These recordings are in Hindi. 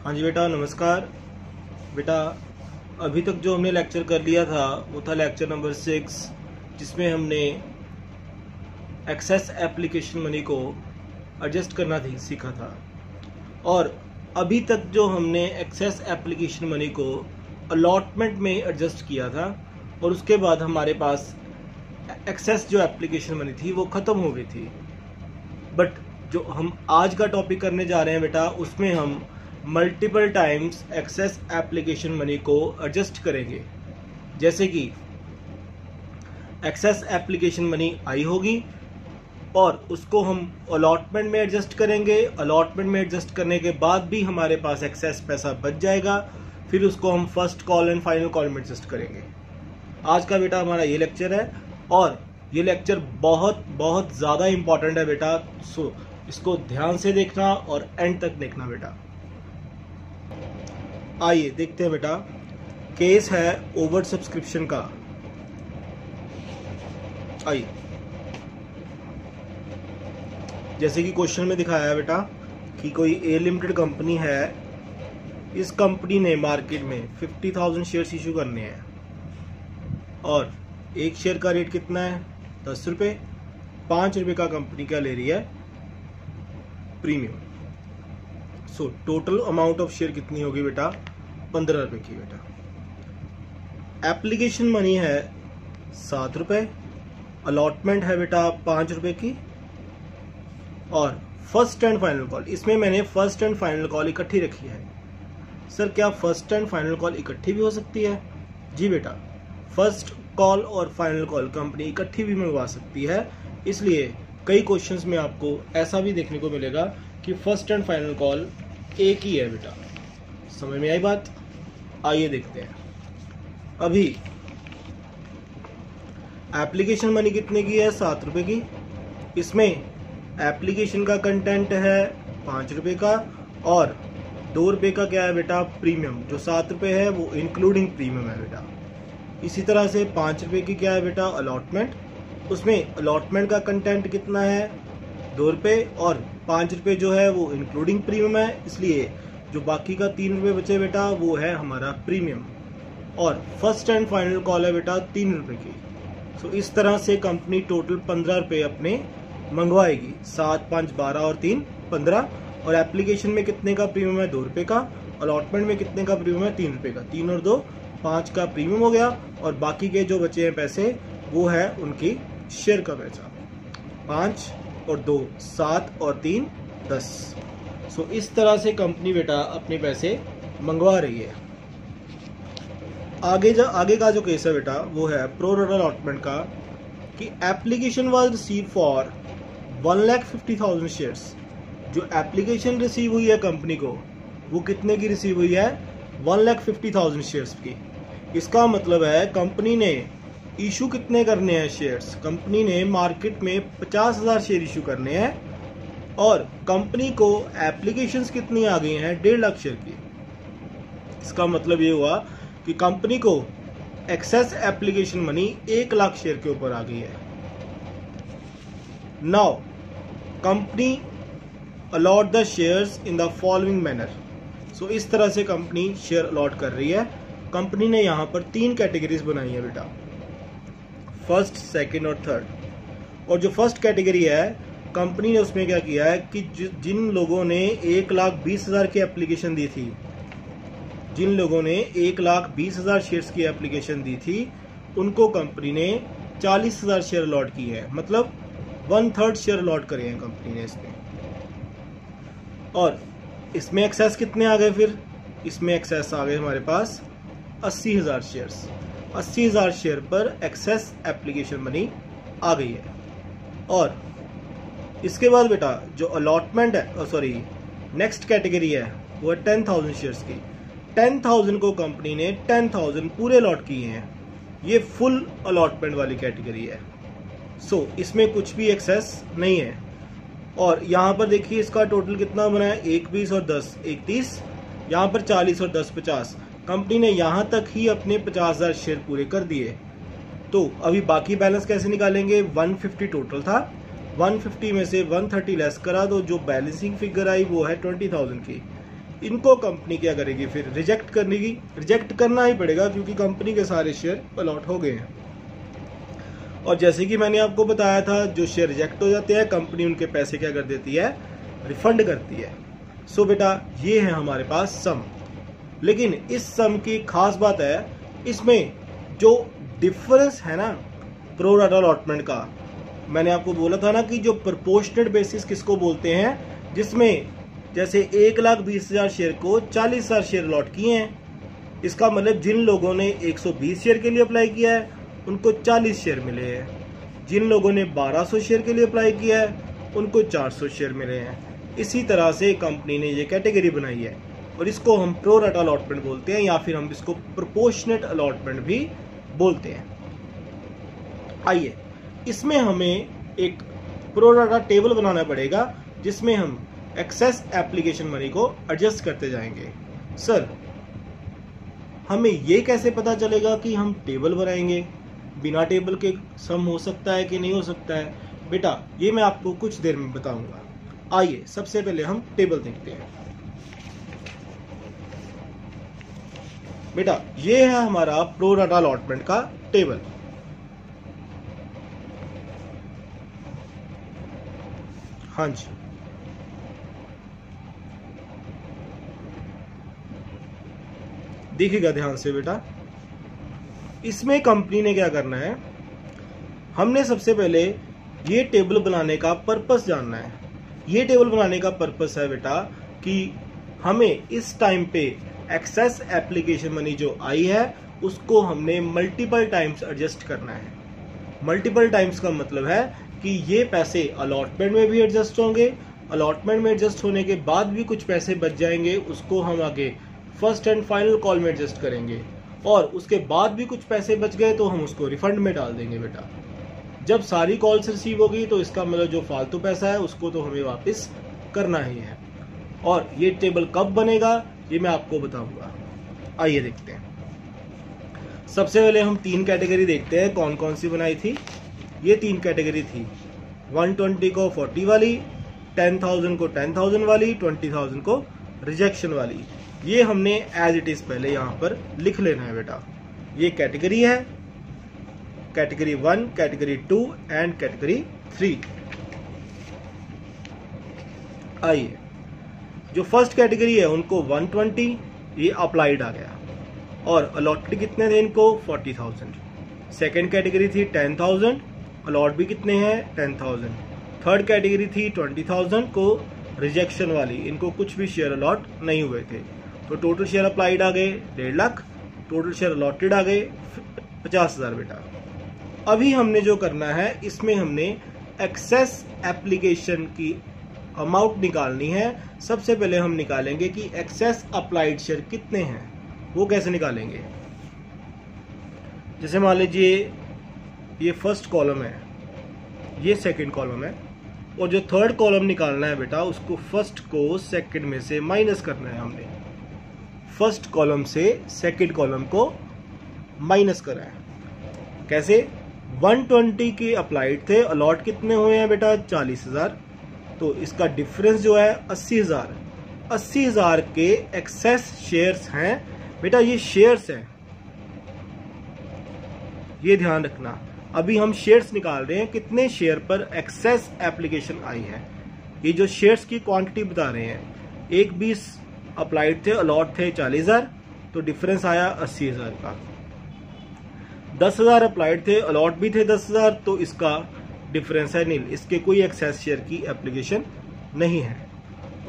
हाँ जी बेटा, नमस्कार। बेटा, अभी तक जो हमने लेक्चर कर लिया था वो था लेक्चर नंबर 6, जिसमें हमने एक्सेस एप्लीकेशन मनी को एडजस्ट करना सीखा था। और अभी तक जो हमने एक्सेस एप्लीकेशन मनी को अलॉटमेंट में एडजस्ट किया था और उसके बाद हमारे पास एक्सेस जो एप्लीकेशन मनी थी वो ख़त्म हो गई थी। बट जो हम आज का टॉपिक करने जा रहे हैं बेटा, उसमें हम multiple times excess application money को एडजस्ट करेंगे। जैसे कि एक्सेस एप्लीकेशन मनी आई होगी और उसको हम अलॉटमेंट में एडजस्ट करेंगे। अलॉटमेंट में एडजस्ट करने के बाद भी हमारे पास एक्सेस पैसा बच जाएगा, फिर उसको हम first call and final call में एडजस्ट करेंगे। आज का बेटा हमारा ये लेक्चर है और ये लेक्चर बहुत बहुत ज़्यादा इम्पॉर्टेंट है बेटा। सो इसको ध्यान से देखना और एंड तक देखना बेटा। आइए देखते हैं बेटा। केस है ओवर सब्सक्रिप्शन का। आइए, जैसे कि क्वेश्चन में दिखाया है बेटा कि कोई ए लिमिटेड कंपनी है। इस कंपनी ने मार्केट में 50,000 शेयर्स इशू करने हैं और एक शेयर का रेट कितना है? 10 रुपये। 5 रुपये का कंपनी क्या ले रही है? Premium. So total amount of share कितनी होगी बेटा? 15 रुपये की बेटा। एप्लीकेशन मनी है 7 रुपये। अलॉटमेंट है बेटा 5 रुपये की। और फर्स्ट एंड फाइनल कॉल, इसमें मैंने फर्स्ट एंड फाइनल कॉल इकट्ठी रखी है। सर, क्या फर्स्ट एंड फाइनल कॉल इकट्ठी भी हो सकती है? जी बेटा, फर्स्ट कॉल और फाइनल कॉल कंपनी इकट्ठी भी मंगवा सकती है। इसलिए कई क्वेश्चंस में आपको ऐसा भी देखने को मिलेगा कि फर्स्ट एंड फाइनल कॉल एक ही है बेटा। समझ में आई बात? आइए देखते हैं। अभी एप्लीकेशन मनी कितने की है? 7 रुपये की। इसमें एप्लीकेशन का कंटेंट है 5 रुपये का और 2 रुपये का क्या है बेटा? प्रीमियम। जो 7 रुपये है वो इंक्लूडिंग प्रीमियम है बेटा। इसी तरह से 5 रुपये की क्या है बेटा? अलॉटमेंट। उसमें अलॉटमेंट का कंटेंट कितना है? 2 रुपये और 5 रुपये जो है वो इंक्लूडिंग प्रीमियम है। इसलिए जो बाकी का 3 रुपये बचे बेटा वो है हमारा प्रीमियम। और फर्स्ट एंड फाइनल कॉल है बेटा 3 रुपये की। सो इस तरह से कंपनी टोटल 15 रुपये अपने मंगवाएगी। 7, 5, 12 और 3, 15। और एप्लीकेशन में कितने का प्रीमियम है? 2 रुपये का। अलॉटमेंट में कितने का प्रीमियम है? 3 रुपये का। 3 और 2, 5 का प्रीमियम हो गया और बाकी के जो बचे हैं पैसे वो है उनकी शेयर का पैसा। 5 और 2, 7 और 3, 10। सो इस तरह से कंपनी बेटा अपने पैसे मंगवा रही है। आगे का जो केस है बेटा वो है प्रो रेटा अलॉटमेंट का कि application was receive for 1,50,000 shares. जो एप्लीकेशन रिसीव हुई है कंपनी को वो कितने की रिसीव हुई है? 1,50,000 शेयर्स की। इसका मतलब है कंपनी ने इशू कितने करने हैं शेयर्स? कंपनी ने मार्केट में 50,000 शेयर इशू करने हैं और कंपनी को एप्लीकेशंस कितनी आ गई हैं? 1.5 लाख शेयर की। इसका मतलब ये हुआ कि कंपनी को excess application money 1 lakh share के ऊपर आ गई है। Now company allot the shares in the following manner. So इस तरह से कंपनी शेयर अलॉट कर रही है। कंपनी ने यहाँ पर 3 कैटेगरीज बनाई है बेटा, फर्स्ट, सेकंड और थर्ड। और जो फर्स्ट कैटेगरी है कंपनी ने उसमें क्या किया है कि जिन लोगों ने 1,20,000 की एप्लीकेशन दी थी, जिन लोगों ने 1,20,000 शेयर्स की एप्लीकेशन दी थी उनको कंपनी ने 40,000 शेयर अलॉट की है। मतलब 1/3 शेयर अलॉट करे हैं कंपनी ने इसमें। और इसमें एक्सेस कितने आ गए? फिर इसमें एक्सेस आ गए हमारे पास 80,000 शेयर्स। 80,000 शेयर पर एक्सेस एप्लीकेशन मनी आ गई है। और इसके बाद बेटा जो अलॉटमेंट है, नेक्स्ट कैटेगरी है वो है 10,000 शेयर्स की। 10,000 को कंपनी ने 10,000 पूरे अलॉट किए हैं। ये फुल अलॉटमेंट वाली कैटेगरी है। सो इसमें कुछ भी एक्सेस नहीं है। और यहाँ पर देखिए इसका टोटल कितना बना है? 1, 20 और 10, 31। यहाँ पर 40 और 10, 50। कंपनी ने यहाँ तक ही अपने 50,000 शेयर पूरे कर दिए। तो अभी बाकी बैलेंस कैसे निकालेंगे? 150 टोटल था, 150 में से 130 लेस करा दो, जो बैलेंसिंग फिगर आई वो है 20,000 की। इनको कंपनी क्या करेगी, फिर रिजेक्ट करेगी। रिजेक्ट करना ही पड़ेगा क्योंकि कंपनी के सारे शेयर अलॉट हो गए हैं। और जैसे कि मैंने आपको बताया था, जो शेयर रिजेक्ट हो जाते हैं कंपनी उनके पैसे क्या कर देती है, रिफंड करती है। सो बेटा ये है हमारे पास सम। लेकिन इस सम की खास बात है, इसमें जो डिफरेंस है ना प्रो राटा अलॉटमेंट का, मैंने आपको बोला था ना कि जो प्रोपोर्शनेट बेसिस किसको बोलते हैं, जिसमें जैसे 1,20,000 शेयर को 40,000 शेयर अलॉट किए हैं। इसका मतलब जिन लोगों ने 120 शेयर के लिए अप्लाई किया है उनको 40 शेयर मिले हैं, जिन लोगों ने 1200 शेयर के लिए अप्लाई किया है उनको 400 शेयर मिले हैं। इसी तरह से कंपनी ने ये कैटेगरी बनाई है और इसको हम प्रो राटा अलॉटमेंट बोलते हैं, या फिर हम इसको प्रोपोर्शनेट अलॉटमेंट भी बोलते हैं। आइए, इसमें हमें एक प्रो राटा टेबल बनाना पड़ेगा जिसमें हम एक्सेस एप्लीकेशन मनी को एडजस्ट करते जाएंगे। सर हमें ये कैसे पता चलेगा कि हम टेबल बनाएंगे, बिना टेबल के सम हो सकता है कि नहीं हो सकता है? बेटा ये मैं आपको कुछ देर में बताऊंगा। आइए सबसे पहले हम टेबल देखते हैं। बेटा ये है हमारा प्रो राटा अलॉटमेंट का टेबल। हाँ जी, देखिएगा ध्यान से बेटा। इसमें कंपनी ने क्या करना है, हमने सबसे पहले ये टेबल बनाने का पर्पस जानना है। ये टेबल बनाने का पर्पस है बेटा कि हमें इस टाइम पे एक्सेस एप्लीकेशन मनी जो आई है उसको हमने मल्टीपल टाइम्स एडजस्ट करना है। मल्टीपल टाइम्स का मतलब है कि ये पैसे अलॉटमेंट में भी एडजस्ट होंगे, अलॉटमेंट में एडजस्ट होने के बाद भी कुछ पैसे बच जाएंगे, उसको हम आगे फर्स्ट एंड फाइनल कॉल में एडजस्ट करेंगे, और उसके बाद भी कुछ पैसे बच गए तो हम उसको रिफंड में डाल देंगे। बेटा जब सारी कॉल्स रिसीव होगी तो इसका मतलब जो फालतू पैसा है उसको तो हमें वापस करना ही है। और ये टेबल कब बनेगा ये मैं आपको बताऊंगा। आइए देखते हैं। सबसे पहले हम 3 कैटेगरी देखते हैं कौन कौन सी बनाई थी। ये 3 कैटेगरी थी, 120 को 40 वाली, 10,000 को 10,000 वाली, 20,000 को रिजेक्शन वाली। ये हमने एज इट इज पहले यहाँ पर लिख लेना है बेटा। ये कैटेगरी है, कैटेगरी 1, कैटेगरी 2 एंड कैटेगरी 3। आइए, जो फर्स्ट कैटेगरी है उनको 120 ये अप्लाइड आ गया और अलॉटेड कितने थे इनको 40,000। सेकेंड कैटेगरी थी 10,000, अलॉट भी कितने हैं 10,000। थर्ड कैटेगरी थी 20,000 को रिजेक्शन वाली, इनको कुछ भी शेयर अलॉट नहीं हुए थे। तो टोटल शेयर अप्लाइड आ गए 1.5 लाख, टोटल शेयर अलॉटेड आ गए 50,000। बेटा अभी हमने जो करना है इसमें हमने एक्सेस एप्लीकेशन की अमाउंट निकालनी है। सबसे पहले हम निकालेंगे कि एक्सेस अप्लाइड शेयर कितने हैं। वो कैसे निकालेंगे, जैसे मान लीजिए ये फर्स्ट कॉलम है, ये सेकंड कॉलम है, और जो थर्ड कॉलम निकालना है बेटा उसको फर्स्ट को सेकंड में से माइनस करना है। हमने फर्स्ट कॉलम से सेकंड कॉलम को माइनस करा है। कैसे, 120 के अप्लाइड थे, अलॉट कितने हुए हैं बेटा 40,000, तो इसका डिफरेंस जो है 80,000। 80,000 के एक्सेस शेयर्स हैं बेटा, ये शेयर्स हैं, ये ध्यान रखना। अभी हम शेयर्स निकाल रहे हैं कितने शेयर पर एक्सेस एप्लीकेशन आई है। ये जो शेयर्स की क्वांटिटी बता रहे हैं, 120 अप्लाइड थे, अलॉट थे 40,000, तो डिफरेंस आया 80,000 का। 10,000 अप्लाइड थे, अलॉट भी थे 10,000, तो इसका डिफरेंस है नील, इसके कोई एक्सेस शेयर की एप्लीकेशन नहीं है।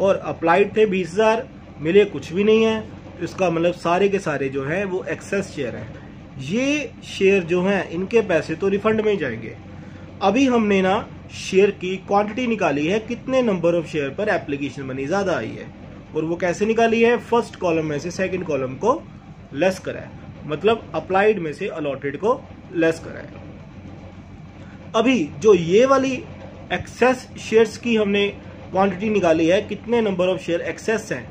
और अप्लाइड थे 20,000, मिले कुछ भी नहीं है, तो इसका मतलब सारे के सारे जो हैं वो एक्सेस शेयर हैं। ये शेयर जो हैं इनके पैसे तो रिफंड में ही जाएंगे। अभी हमने ना शेयर की क्वांटिटी निकाली है, कितने नंबर ऑफ शेयर पर एप्लीकेशन मनी ज्यादा आई है, और वो कैसे निकाली है, फर्स्ट कॉलम में से सेकंड कॉलम को लेस करा है, मतलब अप्लाइड में से अलॉटेड को लेस करा है। अभी जो ये वाली एक्सेस शेयर्स की हमने क्वांटिटी निकाली है, कितने नंबर ऑफ शेयर एक्सेस हैं,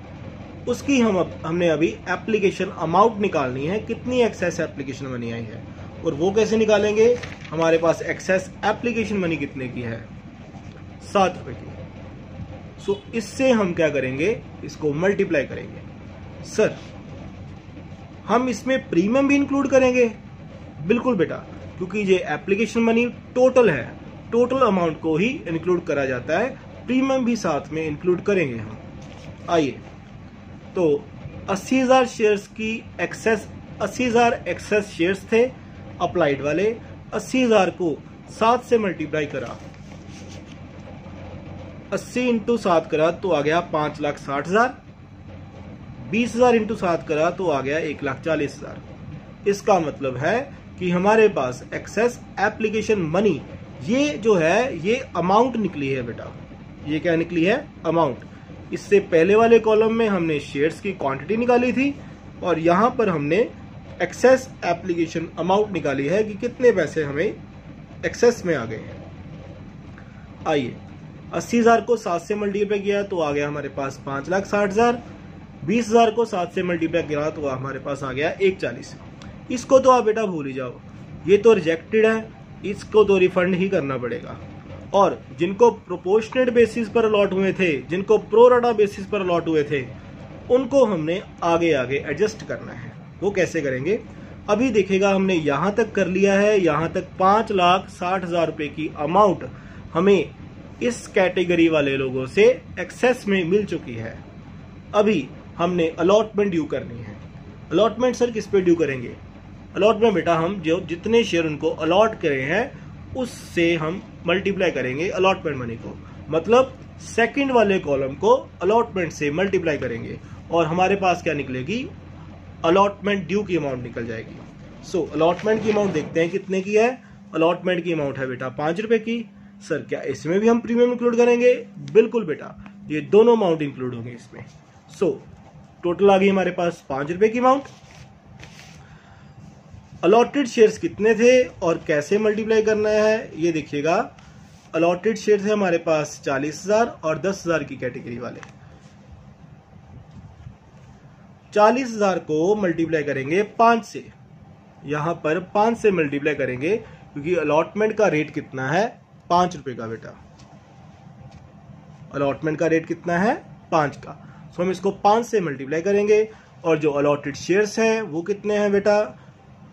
उसकी हमने अभी एप्लीकेशन अमाउंट निकालनी है, कितनी एक्सेस एप्लीकेशन मनी आई है। और वो कैसे निकालेंगे, हमारे पास एक्सेस एप्लीकेशन मनी कितने की है 7 रुपए की। सो इससे हम क्या करेंगे, इसको मल्टीप्लाई करेंगे। सर हम इसमें प्रीमियम भी इंक्लूड करेंगे? बिल्कुल बेटा, क्योंकि ये एप्लीकेशन मनी टोटल है, टोटल अमाउंट को ही इंक्लूड करा जाता है, प्रीमियम भी साथ में इंक्लूड करेंगे हम। आइए, तो 80,000 शेयर्स की एक्सेस, 80,000 एक्सेस शेयर्स थे अप्लाइड वाले। 80,000 को 7 से मल्टीप्लाई करा, 80 इंटू 7 करा तो आ गया 5,60,000। 20,000 इंटू 7 करा तो आ गया 1,40,000। इसका मतलब है कि हमारे पास एक्सेस एप्लीकेशन मनी, ये जो है ये अमाउंट निकली है बेटा। ये क्या निकली है? अमाउंट। इससे पहले वाले कॉलम में हमने शेयर्स की क्वांटिटी निकाली थी और यहां पर हमने एक्सेस एप्लीकेशन अमाउंट निकाली है कि कितने पैसे हमें एक्सेस में आ गए हैं। आइए, 80,000 को 7 से मल्टीप्लाई किया तो आ गया हमारे पास 5,60,000। 20,000 को 7 से मल्टीप्लाई किया तो हमारे पास आ गया 1,40,000। इसको तो आप बेटा भूल ही जाओ, ये तो रिजेक्टेड है, इसको तो रिफंड ही करना पड़ेगा। और जिनको प्रोपोर्शनेट बेसिस पर अलॉट हुए थे, जिनको प्रोराटा बेसिस पर अलॉट हुए थे, उनको हमने आगे आगे एडजस्ट करना है। वो कैसे करेंगे अभी देखेगा। हमने यहां तक कर लिया है, यहां तक 5,60,000 रुपए की अमाउंट हमें इस कैटेगरी वाले लोगों से एक्सेस में मिल चुकी है। अभी हमने अलॉटमेंट ड्यू करनी है। अलॉटमेंट सर किस पे ड्यू करेंगे? अलॉटमेंट बेटा हम जो जितने शेयर उनको अलॉट करे हैं उससे हम मल्टीप्लाई करेंगे अलॉटमेंट मनी को, मतलब सेकंड वाले कॉलम को अलॉटमेंट से मल्टीप्लाई करेंगे और हमारे पास क्या निकलेगी? अलॉटमेंट ड्यू की अमाउंट निकल जाएगी। सो अलॉटमेंट की अमाउंट देखते हैं कितने की है। अलॉटमेंट की अमाउंट है बेटा 5 रुपए की। सर क्या इसमें भी हम प्रीमियम इंक्लूड करेंगे? बिल्कुल बेटा, ये दोनों अमाउंट इंक्लूड होंगे इसमें। सो टोटल आ गई हमारे पास 5 रुपए की अमाउंट। अलॉटेड शेयर्स कितने थे और कैसे मल्टीप्लाई करना है ये देखिएगा। अलॉटेड शेयर्स है हमारे पास 40,000 और 10,000 की कैटेगरी वाले। 40,000 को मल्टीप्लाई करेंगे 5 से, यहां पर 5 से मल्टीप्लाई करेंगे क्योंकि अलॉटमेंट का रेट कितना है? 5 रुपए का बेटा। अलॉटमेंट का रेट कितना है? 5 का। सो हम इसको 5 से मल्टीप्लाई करेंगे और जो अलॉटेड शेयर्स हैं वो कितने हैं बेटा?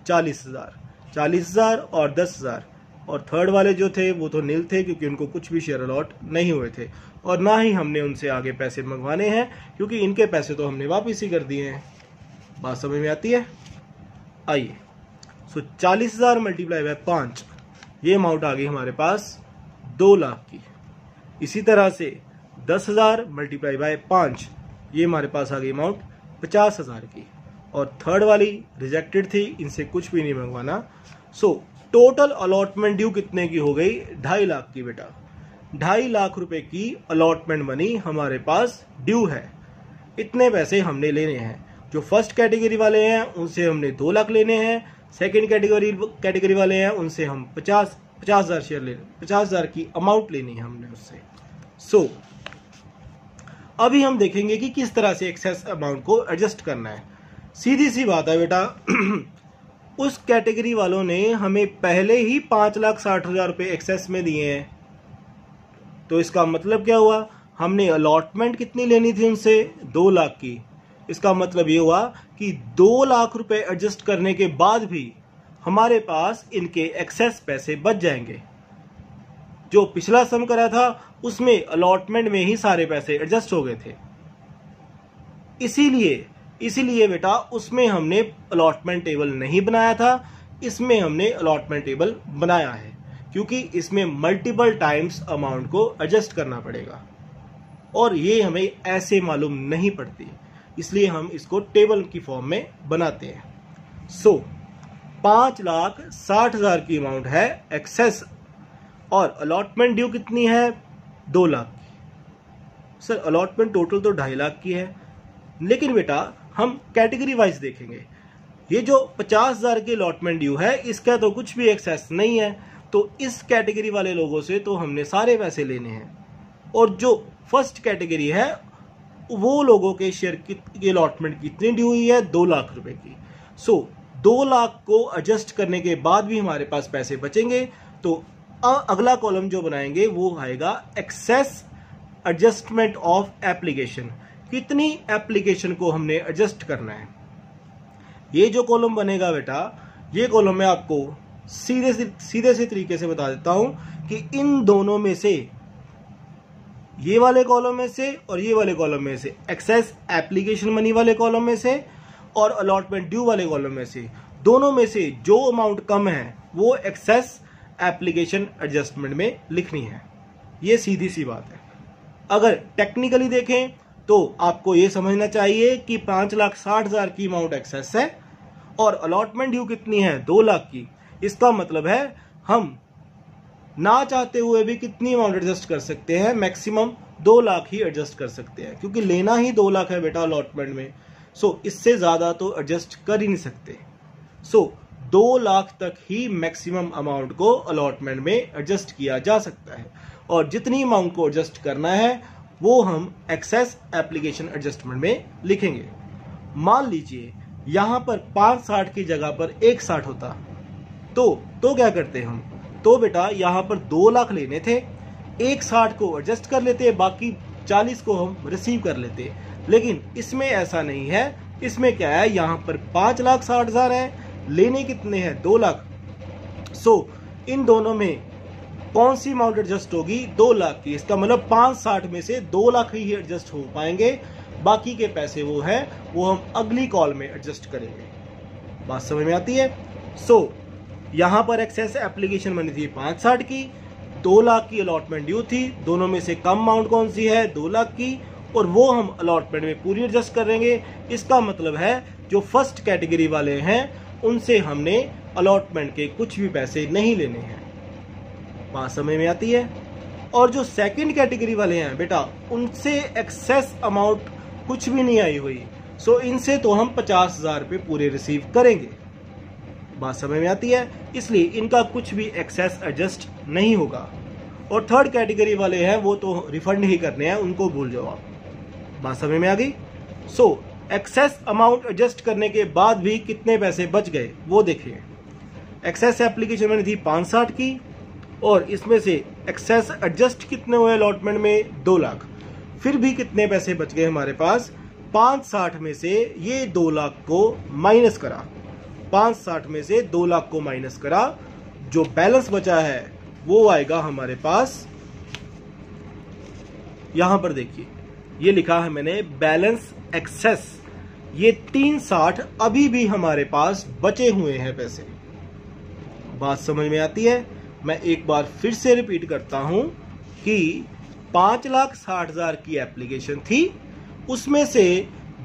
40,000। 40,000 और 10,000। और थर्ड वाले जो थे वो तो नील थे क्योंकि उनको कुछ भी शेयर अलॉट नहीं हुए थे और ना ही हमने उनसे आगे पैसे मंगवाने हैं क्योंकि इनके पैसे तो हमने वापस ही कर दिए हैं। बात समझ में आती है? आइए, सो 40,000 मल्टीप्लाई बाय 5, ये अमाउंट आ गई हमारे पास 2 लाख की। इसी तरह से 10,000 मल्टीप्लाई बाय 5, ये हमारे पास आ गई अमाउंट 50,000 की। और थर्ड वाली रिजेक्टेड थी, इनसे कुछ भी नहीं मंगवाना। सो टोटल अलॉटमेंट ड्यू कितने की हो गई? 2.5 लाख की बेटा। 2.5 लाख रुपए की अलॉटमेंट मनी हमारे पास ड्यू है। इतने पैसे हमने लेने हैं। जो फर्स्ट कैटेगरी वाले हैं उनसे हमने 2 लाख लेने हैं, सेकेंड कैटेगरी वाले हैं उनसे हम 50,000 शेयर लेने, 50,000 की अमाउंट लेनी है हमने उससे। सो अभी हम देखेंगे कि किस तरह से एक्सेस अमाउंट को एडजस्ट करना है। सीधी सी बात है बेटा, उस कैटेगरी वालों ने हमें पहले ही 5,60,000 रुपए एक्सेस में दिए हैं, तो इसका मतलब क्या हुआ? हमने अलॉटमेंट कितनी लेनी थी उनसे? 2 लाख की। इसका मतलब ये हुआ कि 2 लाख रुपए एडजस्ट करने के बाद भी हमारे पास इनके एक्सेस पैसे बच जाएंगे। जो पिछला सम करा था उसमें अलॉटमेंट में ही सारे पैसे एडजस्ट हो गए थे। इसीलिए बेटा उसमें हमने अलॉटमेंट टेबल नहीं बनाया था, इसमें हमने अलॉटमेंट टेबल बनाया है क्योंकि इसमें मल्टीपल टाइम्स अमाउंट को एडजस्ट करना पड़ेगा और ये हमें ऐसे मालूम नहीं पड़ती, इसलिए हम इसको टेबल की फॉर्म में बनाते हैं। सो 5,60,000 की अमाउंट है एक्सेस और अलॉटमेंट ड्यू कितनी है? 2 लाख की। सर अलॉटमेंट टोटल तो 2.5 लाख की है, लेकिन बेटा हम कैटेगरी वाइज देखेंगे। ये जो 50,000 की अलॉटमेंट ड्यू है इसका तो कुछ भी एक्सेस नहीं है, तो इस कैटेगरी वाले लोगों से तो हमने सारे पैसे लेने हैं। और जो फर्स्ट कैटेगरी है वो लोगों के शेयर की अलॉटमेंट कितनी ड्यू हुई है? 2 लाख रुपए की। सो 2 लाख को एडजस्ट करने के बाद भी हमारे पास पैसे बचेंगे, तो अगला कॉलम जो बनाएंगे वो आएगा एक्सेस एडजस्टमेंट ऑफ एप्लीकेशन, कितनी एप्लीकेशन को हमने एडजस्ट करना है। ये जो कॉलम बनेगा बेटा, ये कॉलम मैं आपको सीधे से तरीके से बता देता हूं कि इन दोनों में से, ये वाले कॉलम में से और ये वाले कॉलम में से, एक्सेस एप्लीकेशन मनी वाले कॉलम में से और अलॉटमेंट ड्यू वाले कॉलम में से, दोनों में से जो अमाउंट कम है वो एक्सेस एप्लीकेशन एडजस्टमेंट में लिखनी है। ये सीधी सी बात है। अगर टेक्निकली देखें तो आपको ये समझना चाहिए कि 5,60,000 की अमाउंट एक्सेस है और अलॉटमेंट ड्यू कितनी है, 2 लाख की। इसका मतलब है हम ना चाहते हुए भी कितनी अमाउंट एडजस्ट कर सकते हैं, मैक्सिमम 2 लाख ही एडजस्ट कर सकते हैं, क्योंकि लेना ही 2 लाख है बेटा अलॉटमेंट में। सो इससे ज्यादा तो एडजस्ट कर ही नहीं सकते। सो 2 लाख तक ही मैक्सिमम अमाउंट को अलॉटमेंट में एडजस्ट किया जा सकता है और जितनी अमाउंट को एडजस्ट करना है वो हम एक्सेस एप्लीकेशन एडजस्टमेंट में लिखेंगे। मान लीजिए यहां पर 560 की जगह पर 160 होता तो क्या करते हम, तो बेटा यहां पर 2 लाख लेने थे, 160 को एडजस्ट कर लेते, बाकी 40 को हम रिसीव कर लेते। लेकिन इसमें ऐसा नहीं है। इसमें क्या है, यहां पर 5,60,000 है, लेने कितने हैं, 2 लाख। सो इन दोनों में कौन सी अमाउंट एडजस्ट होगी, 2 लाख की। इसका मतलब 560 में से 2 लाख ही एडजस्ट हो पाएंगे, बाकी के पैसे वो है वो हम अगली कॉल में एडजस्ट करेंगे। बात समझ में आती है। सो यहां पर एक्सेस एप्लीकेशन मनी थी 560 की, 2 लाख की अलॉटमेंट ड्यू थी, दोनों में से कम अमाउंट कौन सी है, 2 लाख की, और वो हम अलॉटमेंट में पूरी एडजस्ट करेंगे। इसका मतलब है जो फर्स्ट कैटेगरी वाले हैं उनसे हमने अलॉटमेंट के कुछ भी पैसे नहीं लेने हैं। बात समझ में आती है। और जो सेकंड कैटेगरी वाले हैं बेटा, उनसे एक्सेस अमाउंट कुछ भी नहीं आई हुई, सो इनसे तो हम 50,000 रुपये पूरे रिसीव करेंगे। बात समझ में आती है। इसलिए इनका कुछ भी एक्सेस एडजस्ट नहीं होगा। और थर्ड कैटेगरी वाले हैं वो तो रिफंड ही करने हैं, उनको भूल जाओ आप। बात समझ में आ गई। सो एक्सेस अमाउंट एडजस्ट करने के बाद भी कितने पैसे बच गए वो देखिए। एक्सेस एप्लीकेशन मैंने थी 560 की और इसमें से एक्सेस एडजस्ट कितने हुए अलॉटमेंट में, 2 लाख। फिर भी कितने पैसे बच गए हमारे पास, 560 में से ये 2 लाख को माइनस करा, 560 में से 2 लाख को माइनस करा, जो बैलेंस बचा है वो आएगा हमारे पास। यहां पर देखिए ये लिखा है मैंने बैलेंस एक्सेस, ये 360 अभी भी हमारे पास बचे हुए हैं पैसे। बात समझ में आती है। मैं एक बार फिर से रिपीट करता हूं कि 5,60,000 की एप्लीकेशन थी, उसमें से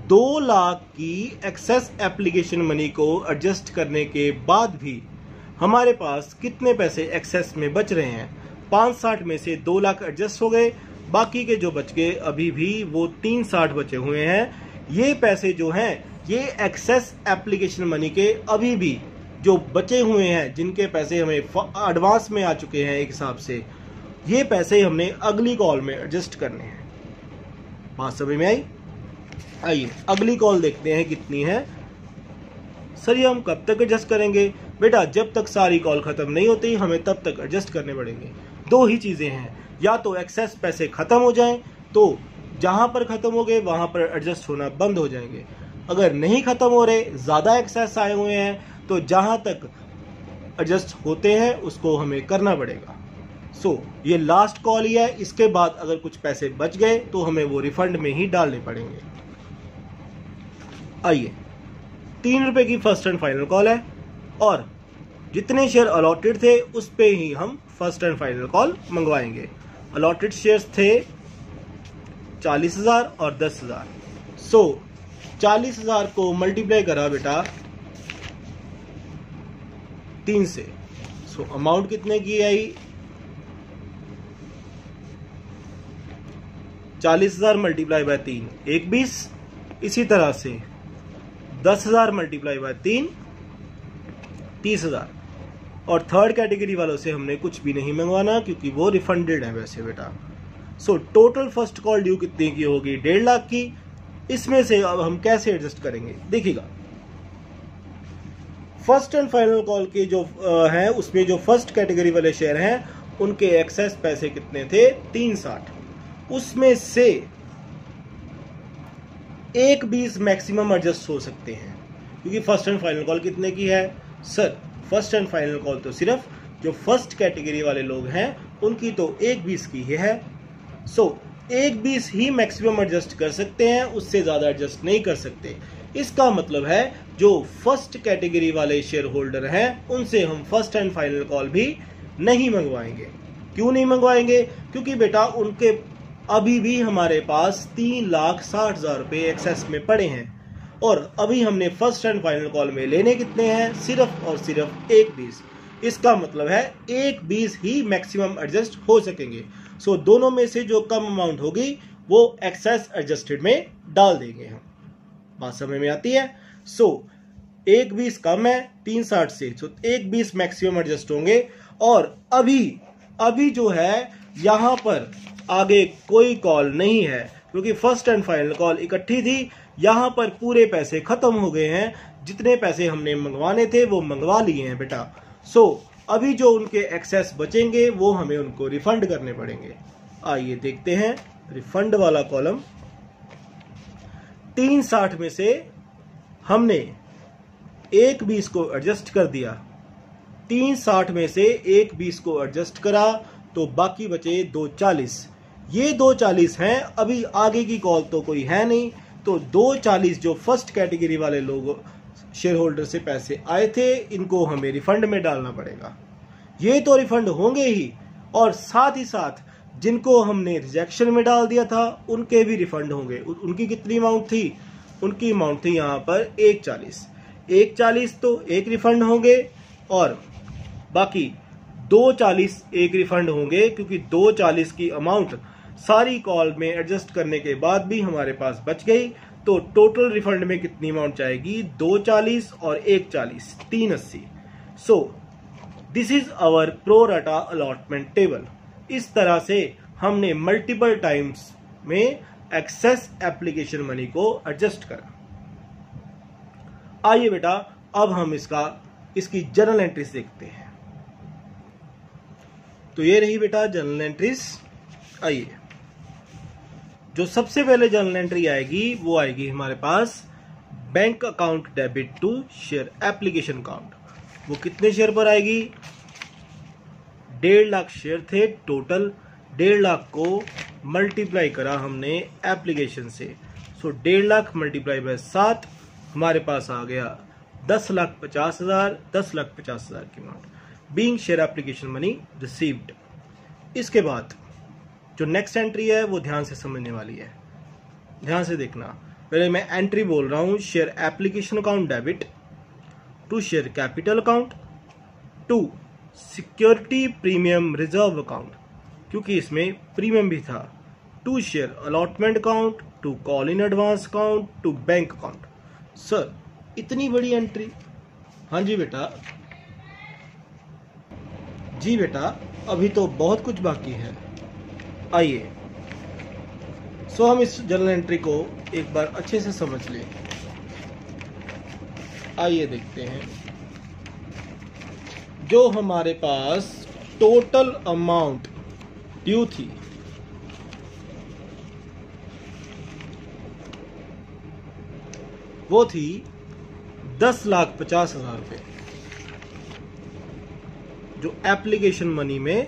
2 लाख की एक्सेस एप्लीकेशन मनी को एडजस्ट करने के बाद भी हमारे पास कितने पैसे एक्सेस में बच रहे हैं, 560 में से 2 लाख एडजस्ट हो गए, बाकी के जो बच गए अभी भी वो 360 बचे हुए हैं। ये पैसे जो हैं ये एक्सेस एप्लीकेशन मनी के अभी भी जो बचे हुए हैं, जिनके पैसे हमें एडवांस में आ चुके हैं एक हिसाब से, ये पैसे हमने अगली कॉल में एडजस्ट करने हैं। बात समझ में आई। आइए अगली कॉल देखते हैं कितनी है। सर ये हम कब तक एडजस्ट करेंगे, बेटा जब तक सारी कॉल खत्म नहीं होती हमें तब तक एडजस्ट करने पड़ेंगे। 2 ही चीजें हैं, या तो एक्सेस पैसे खत्म हो जाएं तो जहां पर खत्म हो गए वहां पर एडजस्ट होना बंद हो जाएंगे, अगर नहीं खत्म हो रहे, ज्यादा एक्सेस आए हुए हैं, तो जहां तक एडजस्ट होते हैं उसको हमें करना पड़ेगा। सो ये लास्ट कॉल ही है, इसके बाद अगर कुछ पैसे बच गए तो हमें वो रिफंड में ही डालने पड़ेंगे। आइए 3 रुपए की फर्स्ट एंड फाइनल कॉल है और जितने शेयर अलॉटेड थे उस पे ही हम फर्स्ट एंड फाइनल कॉल मंगवाएंगे। अलॉटेड शेयर्स थे 40,000 और 10,000। सो 40,000 को मल्टीप्लाई करा बेटा 3 से, सो अमाउंट कितने की आई, 40,000 मल्टीप्लाई बाय 3 120। इसी तरह से 10,000 मल्टीप्लाई बाय 3 30,000। और थर्ड कैटेगरी वालों से हमने कुछ भी नहीं मंगवाना क्योंकि वो रिफंडेड है वैसे बेटा। So total first call due कितने की होगी, 1.5 लाख की। इसमें से अब हम कैसे एडजस्ट करेंगे देखिएगा। फर्स्ट एंड फाइनल कॉल के जो हैं उसमें जो फर्स्ट कैटेगरी वाले शेयर हैं उनके एक्सेस पैसे कितने थे, 360। उसमें से 1/20 मैक्सिमम एडजस्ट हो सकते हैं। क्योंकि फर्स्ट एंड फाइनल कॉल कितने की है sir? First and final call तो सिर्फ जो फर्स्ट कैटेगरी वाले लोग हैं उनकी तो 1/20 की ही है। सो 1/20 ही मैक्सिमम एडजस्ट कर सकते हैं, उससे ज़्यादा एडजस्ट नहीं कर सकते। इसका मतलब है जो फर्स्ट कैटेगरी वाले शेयर होल्डर हैं उनसे हम फर्स्ट एंड फाइनल कॉल भी नहीं मंगवाएंगे। क्यों नहीं मंगवाएंगे? क्योंकि बेटा उनके अभी भी हमारे पास 3,60,000 रुपये एक्सेस में पड़े हैं और अभी हमने फर्स्ट एंड फाइनल कॉल में लेने कितने हैं? सिर्फ और सिर्फ 1/20। इसका मतलब है 1/20 ही मैक्सिमम एडजस्ट हो सकेंगे। सो दोनों में से जो कम अमाउंट होगी वो एक्सेस एडजस्टेड में डाल देंगे हम। बात समझ में आती है? सो 1/20 कम है 360 से, सो 1/20 मैक्सिमम एडजस्ट होंगे। और अभी जो है यहाँ पर आगे कोई कॉल नहीं है क्योंकि फर्स्ट एंड फाइनल कॉल इकट्ठी थी। यहाँ पर पूरे पैसे खत्म हो गए हैं, जितने पैसे हमने मंगवाने थे वो मंगवा लिए हैं बेटा। सो अभी जो उनके एक्सेस बचेंगे वो हमें उनको रिफंड करने पड़ेंगे। आइए देखते हैं रिफंड वाला कॉलम। 360 में से हमने 1/20 को एडजस्ट कर दिया। 360 में से 1/20 को एडजस्ट करा तो बाकी बचे 240। ये 240 हैं, अभी आगे की कॉल तो कोई है नहीं, तो 240 जो फर्स्ट कैटेगरी वाले लोग शेयर होल्डर से पैसे आए थे इनको हमें रिफंड में डालना पड़ेगा। ये तो रिफंड होंगे ही, और साथ ही साथ जिनको हमने रिजेक्शन में डाल दिया था उनके भी रिफंड होंगे। उनकी कितनी अमाउंट थी? उनकी अमाउंट थी यहाँ पर 140 तो एक रिफंड होंगे और बाकी 240 एक रिफंड होंगे, क्योंकि 240 की अमाउंट सारी कॉल में एडजस्ट करने के बाद भी हमारे पास बच गई। तो टोटल रिफंड में कितनी अमाउंट जाएगी? 240 और 140, 380। So this is our pro rata allotment table. इस तरह से हमने मल्टीपल टाइम्स में एक्सेस एप्लीकेशन मनी को एडजस्ट करा। आइए बेटा अब हम इसकी जर्नल एंट्रीज देखते हैं। तो ये रही बेटा जर्नल एंट्रीज। आइए, जो सबसे पहले जर्नल एंट्री आएगी वो आएगी हमारे पास bank account debit to share application account. वो कितने शेयर पर आएगी? 1.5 लाख शेयर थे टोटल। 1.5 लाख को मल्टीप्लाई करा हमने एप्लीकेशन से, सो 1.5 लाख मल्टीप्लाई बाय 7 हमारे पास आ गया 10,50,000। 10,50,000 की amount being share application money received. इसके बाद जो नेक्स्ट एंट्री है वो ध्यान से समझने वाली है, ध्यान से देखना। पहले मैं एंट्री बोल रहा हूं, share application account debit to share capital account to security premium reserve account, क्योंकि इसमें प्रीमियम भी था, to share allotment account to call in advance account to bank account. Sir इतनी बड़ी एंट्री? हाँ जी बेटा, जी बेटा अभी तो बहुत कुछ बाकी है। आइए सो हम इस जर्नल एंट्री को एक बार अच्छे से समझ लें। आइए देखते हैं। जो हमारे पास टोटल अमाउंट ड्यू थी वो थी 10,50,000 रुपये, जो एप्लीकेशन मनी में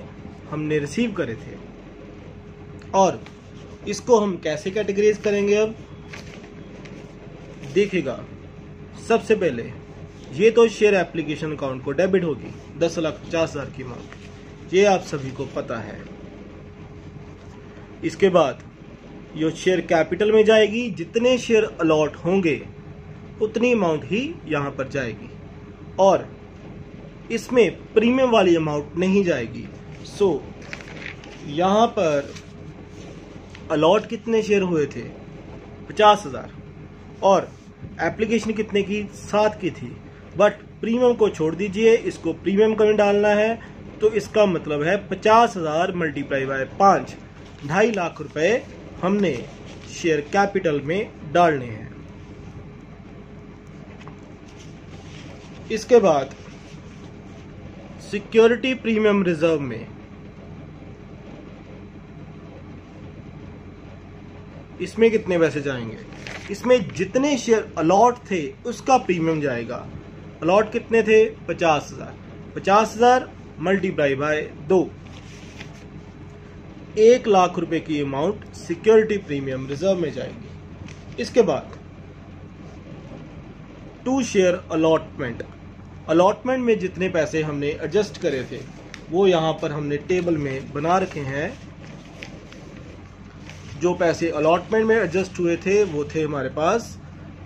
हमने रिसीव करे थे। और इसको हम कैसे कैटेगराइज करेंगे? अब देखिएगा, सबसे पहले ये तो शेयर एप्लीकेशन अकाउंट को डेबिट होगी 10,50,000 की अमाउंट, ये आप सभी को पता है। इसके बाद ये शेयर कैपिटल में जाएगी, जितने शेयर अलॉट होंगे उतनी अमाउंट ही यहां पर जाएगी, और इसमें प्रीमियम वाली अमाउंट नहीं जाएगी। सो यहां पर अलॉट कितने शेयर हुए थे? 50,000, और एप्लीकेशन कितने की? 7 की थी। बट प्रीमियम को छोड़ दीजिए, इसको प्रीमियम का में डालना है, तो इसका मतलब है 50,000 मल्टीप्लाई बाय 5, 2.5 लाख रुपए हमने शेयर कैपिटल में डालने हैं। इसके बाद सिक्योरिटी प्रीमियम रिजर्व में इसमें कितने पैसे जाएंगे, इसमें जितने शेयर अलॉट थे उसका प्रीमियम जाएगा। अलॉट कितने थे, 50,000, 50,000 मल्टीप्लाई बाय 2, 1 लाख रुपए की अमाउंट सिक्योरिटी प्रीमियम रिजर्व में जाएगी। इसके बाद टू शेयर अलॉटमेंट, अलॉटमेंट में जितने पैसे हमने एडजस्ट करे थे वो यहां पर हमने टेबल में बना रखे हैं। जो पैसे अलॉटमेंट में एडजस्ट हुए थे वो थे हमारे पास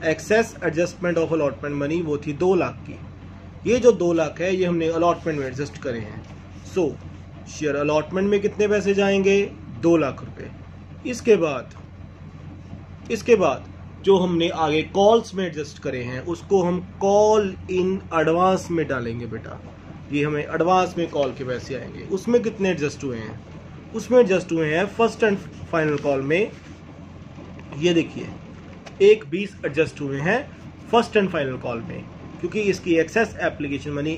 excess adjustment of allotment money, वो थी 2 लाख की। ये जो 2 लाख है ये हमने अलॉटमेंट में एडजस्ट करे हैं। सो शेयर अलॉटमेंट में कितने पैसे जाएंगे, 2 लाख रुपए। इसके बाद जो हमने आगे कॉल्स में एडजस्ट करे हैं उसको हम कॉल इन एडवांस में डालेंगे बेटा। ये हमें एडवांस में कॉल के पैसे आएंगे। उसमें कितने एडजस्ट हुए हैं, उसमें एडजस्ट हुए हैं फर्स्ट एंड फाइनल कॉल में, ये देखिए 1.20 एडजस्ट हुए हैं फर्स्ट एंड फाइनल कॉल में, क्योंकि इसकी एक्सेस एप्लीकेशन मनी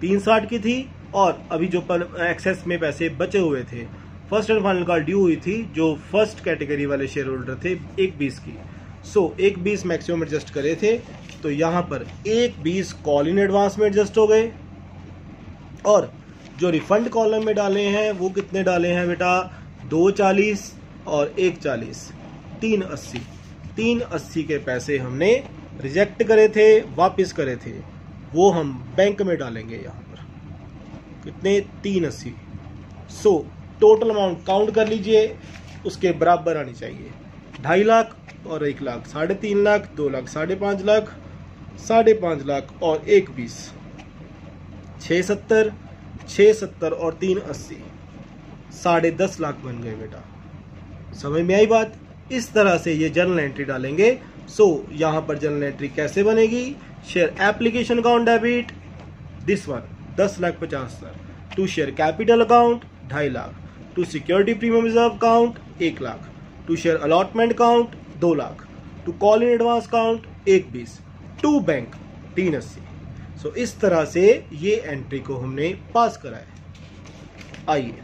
360 की थी और अभी जो एक्सेस में पैसे बचे हुए थे, first and final call due हुई थी जो फर्स्ट कैटेगरी वाले शेयर होल्डर थे 1.20 की। सो 1.20 मैक्सिमम एडजस्ट करे थे, तो यहाँ पर 1.20 कॉल इन एडवांस में एडजस्ट हो गए। और जो रिफंड कॉलम में डाले हैं वो कितने डाले हैं बेटा, 240 और 140, 380, 380 के पैसे हमने रिजेक्ट करे थे, वापस करे थे, वो हम बैंक में डालेंगे यहाँ पर। कितने, 380। सो टोटल अमाउंट काउंट कर लीजिए, उसके बराबर आनी चाहिए। 2.5 लाख और 1 लाख, 3.5 लाख, 2 लाख, 5.5 लाख, 5.5 लाख और 1.20, 670, 670 और 380, 10.5 लाख बन गए बेटा। समझ में आई बात। इस तरह से ये जर्नल एंट्री डालेंगे। सो यहां पर जर्नल एंट्री कैसे बनेगी, share application account debit, this one 10,50,000, to share capital account 2.5 lakh, to security premium reserve account 1 lakh, to share allotment account 2 lakh, to call in advance account 1.20, to bank 380। So इस तरह से ये एंट्री को हमने पास कराया। आइए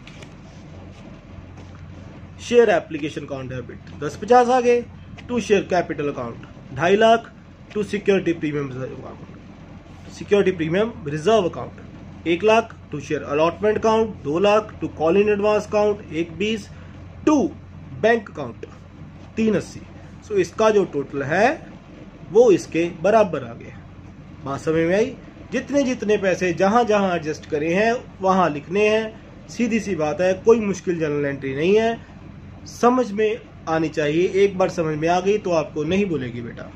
शेयर एप्लीकेशन अकाउंट डेबिट 10,50 आ गए, to share capital account 2.5 lakh, to security premium reserve account, security premium reserve account 1 lakh, to share allotment account 2 lakh, to call in advance account 1.20, to bank account 380। So इसका जो टोटल है वो इसके बराबर आ गया। बात समझ में आई। जितने जितने पैसे जहां जहां एडजस्ट करे हैं वहां लिखने हैं। सीधी सी बात है, कोई मुश्किल जर्नल एंट्री नहीं है, समझ में आनी चाहिए। एक बार समझ में आ गई तो आपको नहीं बोलेगी बेटा।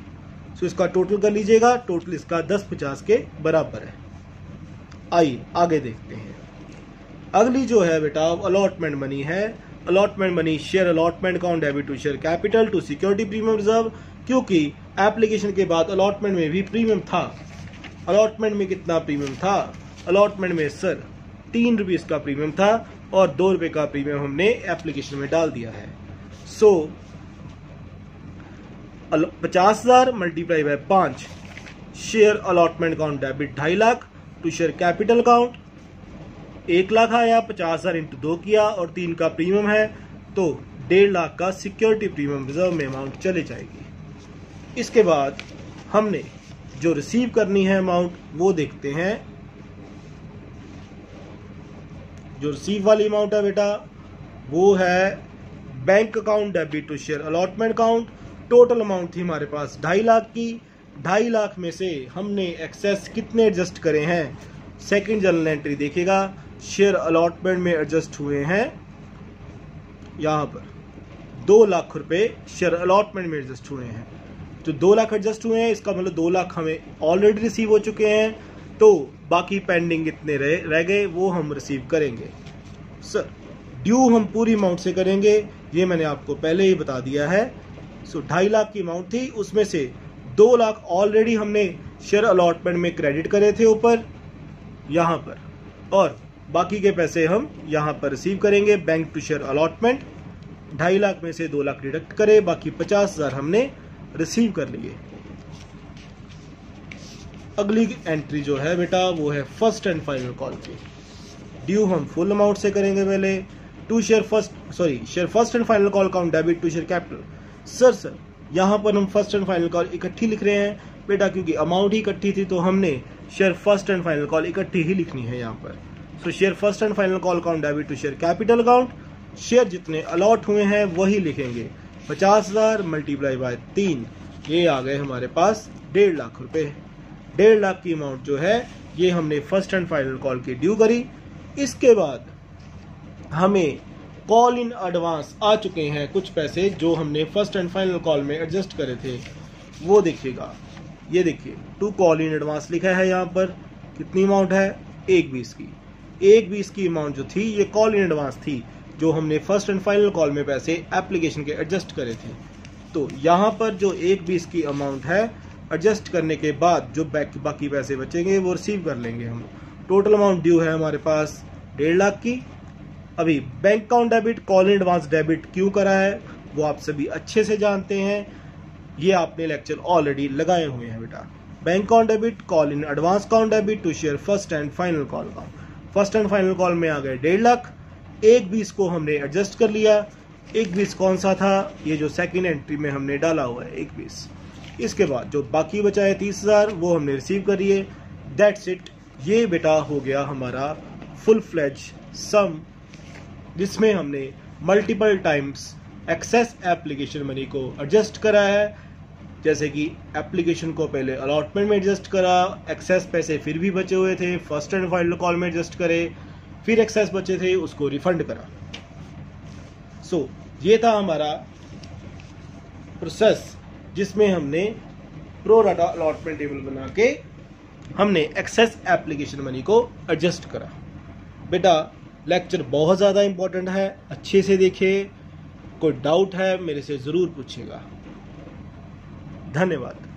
सो इसका टोटल कर लीजिएगा, टोटल इसका 10,50 के बराबर है। आइए आगे देखते हैं। अगली जो है बेटा अलॉटमेंट मनी है। Allotment money share allotment account debit to share capital to security premium reserve, क्योंकि एप्लीकेशन के बाद अलॉटमेंट में भी प्रीमियम था। अलॉटमेंट में कितना प्रीमियम था, अलॉटमेंट में सर 3 रुपीज का प्रीमियम था और 2 रुपए का प्रीमियम हमने एप्लीकेशन में डाल दिया है। So 50,000 multiply by 5 share allotment account debit 2.5 lakh, to share capital account 1 lakh आया, 50,000 इंटू 2 किया और 3 का प्रीमियम है तो 1.5 लाख का सिक्योरिटी प्रीमियम रिजर्व में अमाउंट चले जाएगी। इसके बाद हमने जो रिसीव करनी है अमाउंट वो देखते हैं। जो रिसीव वाली अमाउंट है बेटा वो है bank account debit to share allotment account. Total amount थी हमारे पास 2.5 लाख की। 2.5 लाख में से हमने एक्सेस कितने एडजस्ट करे हैं, सेकंड जर्नल एंट्री देखेगा। शेयर अलॉटमेंट में एडजस्ट हुए हैं यहां पर 2 लाख रुपए शेयर अलॉटमेंट में एडजस्ट हुए हैं। तो 2 लाख एडजस्ट हुए हैं, इसका मतलब 2 लाख हमें ऑलरेडी रिसीव हो चुके हैं, तो बाकी पेंडिंग कितने रह गए वो हम रिसीव करेंगे। सर ड्यू हम पूरी अमाउंट से करेंगे, ये मैंने आपको पहले ही बता दिया है। सो 2.5 लाख की अमाउंट थी, उसमें से 2 लाख ऑलरेडी हमने शेयर अलॉटमेंट में क्रेडिट करे थे ऊपर यहाँ पर, और बाकी के पैसे हम यहाँ पर रिसीव करेंगे bank to share allotment. 2.5 lakh में से 2 लाख डिडक्ट करे, बाकी 50,000 हमने रिसीव कर लिए। अगली एंट्री जो है बेटा वो है फर्स्ट एंड फाइनल कॉल की। ड्यू हम फुल अमाउंट से करेंगे पहले, to share first and final call account debit to share capital. Sir यहाँ पर हम फर्स्ट एंड फाइनल कॉल इकट्ठी लिख रहे हैं बेटा, क्योंकि अमाउंट ही इकट्ठी थी तो हमने share first and final call इकट्ठी ही लिखनी है यहाँ पर। So share first and final call account debit to share capital account, share जितने अलॉट हुए हैं वही लिखेंगे। 50,000 मल्टीप्लाई बाय 3, ये आ गए हमारे पास 1.5 लाख रुपए। 1.5 लाख की अमाउंट जो है ये हमने फर्स्ट एंड फाइनल कॉल की ड्यू करी। इसके बाद हमें कॉल इन एडवांस आ चुके हैं कुछ पैसे जो हमने फर्स्ट एंड फाइनल कॉल में एडजस्ट करे थे, वो देखिएगा। ये देखिए टू कॉल इन एडवांस लिखा है यहाँ पर। कितनी अमाउंट है? 120 की। 120 की अमाउंट जो थी ये कॉल इन एडवांस थी जो हमने फर्स्ट एंड फाइनल कॉल में पैसे एप्लीकेशन के एडजस्ट करे थे। तो यहाँ पर जो 120 की अमाउंट है एडजस्ट करने के बाद जो बाकी पैसे बचेंगे वो रिसीव कर लेंगे हम। टोटल अमाउंट ड्यू है हमारे पास 1.5 लाख की। अभी bank account debit call in advance debit क्यों करा है वो आप सभी अच्छे से जानते हैं, ये आपने लेक्चर ऑलरेडी लगाए हुए हैं बेटा। Bank account debit call in advance account debit to share first and final call account. First and final call में आ गए 1.5 लाख। 120 को हमने एडजस्ट कर लिया। 120 कौन सा था? ये जो सेकंड एंट्री में हमने डाला हुआ है 120। इसके बाद जो बाकी बचा है 30,000 वो हमने रिसीव करिए। That's it. ये बेटा हो गया हमारा फुल फ्लेज सम, जिसमें हमने multiple times excess application money को एडजस्ट करा है। जैसे कि एप्लीकेशन को पहले अलॉटमेंट में एडजस्ट करा, एक्सेस पैसे फिर भी बचे हुए थे फर्स्ट एंड फाइनल कॉल में एडजस्ट करे, फिर एक्सेस बचे थे उसको रिफंड करा। सो ये था हमारा प्रोसेस जिसमें हमने प्रो राटा अलॉटमेंट टेबल बना के हमने एक्सेस एप्लीकेशन मनी को एडजस्ट करा। बेटा लेक्चर बहुत ज़्यादा इंपॉर्टेंट है, अच्छे से देखिए। कोई डाउट है मेरे से ज़रूर पूछिएगा। धन्यवाद।